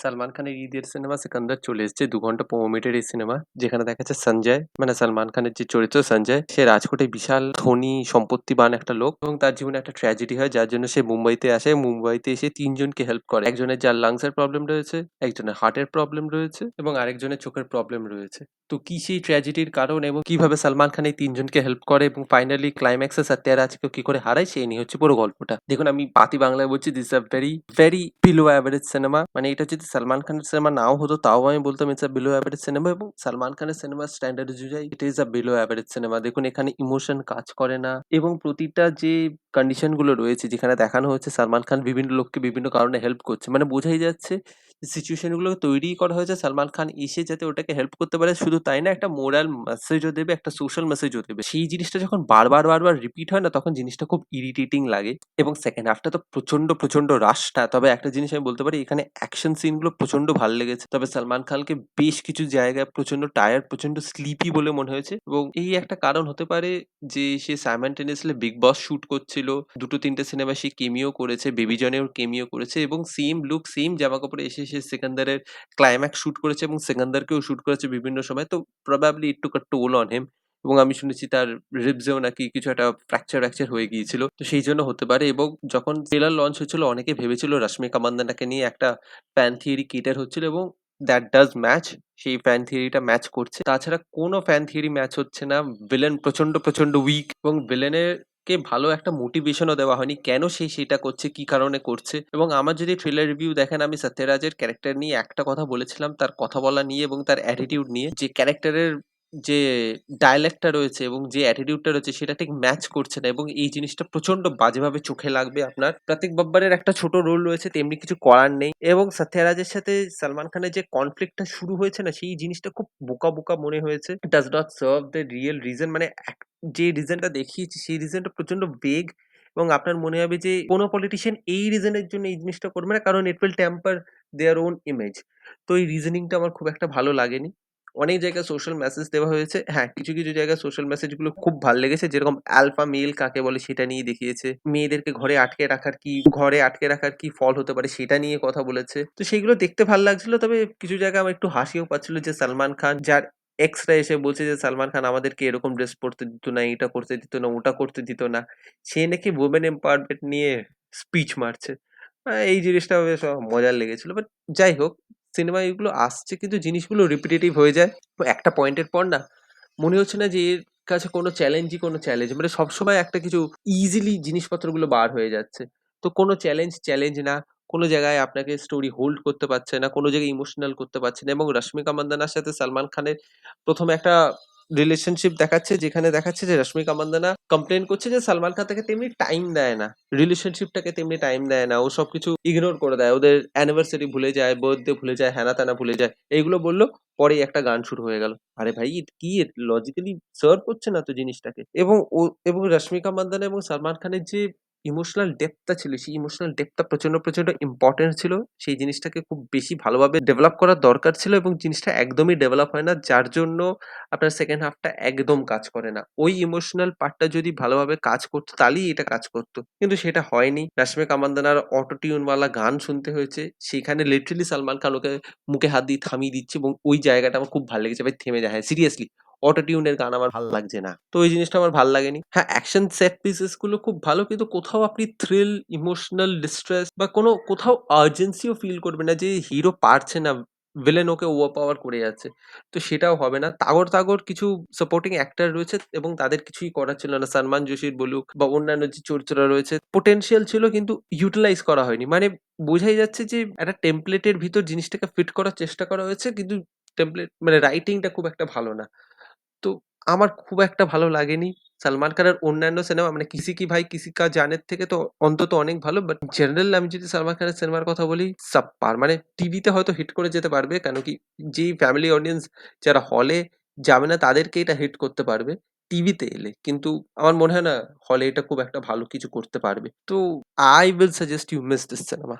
সালমান খানের ঈদের সিনেমা 'সিকান্দার' চলে এসেছে। ২ ঘন্টা ১৫ মিনিটের এই সিনেমা। যেখানে দেখাচ্ছে সঞ্জয় মানে সালমান খানের যে চরিত্র সঞ্জয়, সে রাজকোটে বিশাল ধনী সম্পত্তিবান একটা লোক এবং তার জীবনে একটা ট্র্যাজেডি হয় যার জন্য সে মুম্বাইতে আসে। মুম্বাইতে এসে ৩ জনকে হেল্প করে। একজনের যার লাংস এর প্রবলেম রয়েছে, একজনের হার্টের প্রবলেম রয়েছে এবং আরেকজনের চোখের প্রবলেম রয়েছে। তো কি সেই ট্র্যাজেডির কারণ এবং কিভাবে সালমান খান এই ৩ জনকে হেল্প করে এবং ফাইনালি ক্লাইম্যাক্সে সত্যরাজকে কি করে হারায় সেই নিয়ে হচ্ছে পুরো গল্পটা। দেখুন আমি বাতি বাংলায় বলছি this is a very, very below average cinema. মানে এটা যদি সালমান খানের সিনেমা নাও হতো তাও আমি বলতাম it's a below average cinema এবং সালমান খানের সিনেমার স্ট্যান্ডার্ড অনুযায়ী it is a below average cinema. দেখুন এখানে ইমোশন কাজ করে না এবং প্রতিটা যে কন্ডিশন গুলো রয়েছে যেখানে দেখানো হচ্ছে সালমান খান বিভিন্ন লোককে বিভিন্ন কারণে হেল্প করছে। মানে বোঝাই যাচ্ছে সিচুয়েশন গুলো তৈরিই করা হয়েছে সালমান খান এসে যাতে ওটাকে হেল্প করতে পারে শুধু তাই না একটা মোরাল মেসেজও দেবে, একটা সোশ্যাল মেসেজও দেবে। সেই জিনিসটা যখন বারবার রিপিট হয় না তখন জিনিসটা খুব ইরিটেটিং লাগে এবং সেকেন্ড হাফটা তো প্রচন্ড রাশটা। তবে একটা জিনিস আমি বলতে পারি এখানে অ্যাকশন সিন গুলো প্রচন্ড ভাল লেগেছে। তবে সালমান খানকে বেশ কিছু জায়গায় প্রচন্ড টায়ার্ড, প্রচন্ড স্লিপি বলে মনে হয়েছে এবং এই একটা কারণ হতে পারে যে সে সাইমালটেনিয়াসলি বিগ বস শুট করছিল। ২-৩ টে সিনেমায় সে কেমিও করেছে, বেবি জনেও কেমিও করেছে এবং সেম লুক, সেম জামাকাপড়ে এসে সে সিকান্দারের ক্লাইম্যাক্স শুট করেছে এবং সিকান্দারকেও শুট করেছে বিভিন্ন সময়। তো probably it took a toll on him এবং আমি শুনেছি তার রিবসেও নাকি কিছু একটা ফ্র্যাকচার হয়ে গিয়েছিল। তো সেইজন্য হতে পারে এবং যখন ট্রেলার লঞ্চ হচ্ছিল অনেকে ভেবেছিল রশ্মিকা মান্দানাকে নিয়ে একটা ফ্যান থিওরি ক্রিয়েটেড হচ্ছিল এবং দ্যাট ডাজ ম্যাচ। সেই ফ্যান থিওরিটা ম্যাচ করছে। তাছাড়া কোনো ফ্যান থিওরি ম্যাচ হচ্ছে না। ভিলেন প্রচন্ড উইক এবং ভিলেনের কে ভালো একটা মোটিভেশনও দেওয়া হয়নি। কেন সে সেটা করছে, কি কারণে করছে এবং আমার যদি ট্রেলার রিভিউ দেখেন আমি সত্যরাজের ক্যারেক্টার নিয়ে একটা কথা বলেছিলাম তার কথা বলা নিয়ে এবং তার অ্যাটিটিউড নিয়ে যে ক্যারেক্টারের যে ডায়ালেক্টটা রয়েছে এবং যে অ্যাটিটিউডটা রয়েছে সেটা ঠিক ম্যাচ করছে না এবং এই জিনিসটা প্রচন্ড বাজেভাবে চোখে লাগবে আপনার। প্রতীক বাব্বারের একটা ছোট রোল রয়েছে তেমনি কিছু করার নেই এবং সত্যরাজের সাথে সালমান খানের যে কনফ্লিক্টটা শুরু হয়েছে না সেই জিনিসটা খুব বোকা মনে হয়েছে। Does not serve the real reason মানে যে রিজনটা দেখিয়েছে সেই রিজনটা প্রচন্ড বেগ এবং আপনার মনে হবে যে কোনো পলিটিশিয়ান এই রিজনের জন্য এই জিনিসটা করবে না কারণ it will temper their own image. তো এই রিজনিংটা আমার খুব একটা ভালো লাগেনি। অনেক জায়গায় সোশ্যাল মেসেজ দেওয়া হয়েছে। হ্যাঁ, কিছু জায়গায় সোশ্যাল মেসেজ গুলো খুব ভাল লেগেছে। যেরকম আলফা মেল কাকে বলে সেটা নিয়ে দেখিয়েছে। মেয়েদেরকে ঘরে আটকে রাখার কি ফল হতে পারে সেটা নিয়ে কথা বলেছে। তো সেইগুলো দেখতে ভাল লাগছিল। তবে কিছু জায়গায় আমার একটু হাসিও পাচ্ছিল যে সালমান খান যার এক্সরা এসে বলছে যে সালমান খান আমাদেরকে এরকম ড্রেস পড়তে দিত না, এটা করতে দিত না, ওটা করতে দিত না। সে নাকি ওমেন এম্পাওয়ারমেন্ট নিয়ে স্পিচ মারছে। এই জিনিসটা বেশ মজার লেগেছিল। বাট যাই হোক সিনেমায় এগুলো আসছে কিন্তু জিনিসগুলো রিপিটেটিভ হয়ে যায়। তো একটা পয়েন্টের পর না মনে হচ্ছে না যে এর কাছে কোনো চ্যালেঞ্জ মানে সবসময় একটা কিছু ইজিলি জিনিসপত্রগুলো বার হয়ে যাচ্ছে। তো কোনো চ্যালেঞ্জ না। কোনো জায়গায় আপনাকে স্টোরি হোল্ড করতে পারছে না। কোনো জায়গায় ইমোশনাল করতে পারছে না এবং রশ্মিকা মান্দানার সাথে সালমান খানের ১ম এ একটা রিলেশনশিপ দেখাচ্ছে যেখানে দেখাচ্ছে যে রশ্মিকা মান্দানা কমপ্লেইন করছে যে সালমান খান তাকে তেমনি টাইম দেয় না। রিলেশনশিপটাকে তেমনি টাইম দেয় না। ও সবকিছু ইগনোর করে দেয়। ওদের অ্যানিভার্সারি ভুলে যায়, বার্থডে ভুলে যায়, হেনা-তেনা ভুলে যায়। এইগুলো বলল, পরেই একটা গান শুরু হয়ে গেল। আরে ভাই কি লজিক্যালি সার্ভ করছে না তো জিনিসটাকে। এবং এবং রশ্মিকা মান্দানা এবং সালমান খানের যে ইমোশনাল ডেপথ টা ছিল, সেই ইমোশনাল ডেপথ টা প্রচন্ড ইম্পোর্টেন্ট ছিল। সেই জিনিসটাকে খুব বেশি ভালোভাবে ডেভেলপ করার দরকার ছিল এবং জিনিসটা একদমই ডেভেলপ হয় না। যার জন্য আপনার সেকেন্ড হাফ টা একদম কাজ করে না। ওই ইমোশনাল পার্টটা যদি ভালোভাবে কাজ করত তাহলেই এটা কাজ করত। কিন্তু সেটা হয়নি। রশ্মিকা মান্দানার অটো টিউন ওয়ালা গান শুনতে হয়েছে। সেখানে লিটারেলি সালমান খান ওকে মুখে হাত দিয়ে থামিয়ে দিচ্ছে এবং ওই জায়গাটা আমার খুব ভাল লেগেছে। ভাই থেমে যা। হ্যাঁ, সিরিয়াসলি অটো টিউনের গান আমার ভাল লাগছে না। তো ওই জিনিসটা আমার ভাল লাগেনি। হ্যাঁ, অ্যাকশন সেট পিসেস গুলো খুব ভালো কিন্তু কোথাও আপনি থ্রিল, ইমোশনাল ডিস্ট্রেস বা কোথাও আর্জেন্সি ও ফিল করবেন না যে হিরো পারছে না। ভিলেন ওকে ওভারপাওয়ার করে যাচ্ছে। তো সেটাও হবে না। তাগড় কিছু সাপোর্টিং অ্যাক্টর রয়েছে এবং তাদের কিছুই করার ছিল না। সালমান জোশির বলুক বা অন্যান্য যে চরিত্ররা রয়েছে পোটেনশিয়াল ছিল কিন্তু ইউটিলাইজ করা হয়নি। মানে বোঝাই যাচ্ছে যে একটা টেমপ্লেটের ভিতর জিনিসটাকে ফিট করার চেষ্টা করা হয়েছে কিন্তু টেমপ্লেট মানে রাইটিংটা খুব একটা ভালো না। তো আমার খুব একটা ভালো লাগেনি। সালমান খানের অন্যান্য সিনেমা মানে 'কিসি কি ভাই কিসি কা জানের' থেকে তো অন্তত অনেক ভালো। বাট জেনারেল আমি যদি সালমান খানের সিনেমার কথা বলি, সাবপার। মানে টিভিতে হয়তো হিট করে যেতে পারবে। কেন কি যেই ফ্যামিলি অডিয়েন্স যারা হলে যাবে না তাদেরকে এটা হিট করতে পারবে টিভিতে এলে। কিন্তু আমার মনে হয় না হলে এটা খুব একটা ভালো কিছু করতে পারবে। তো I will suggest you miss this cinema.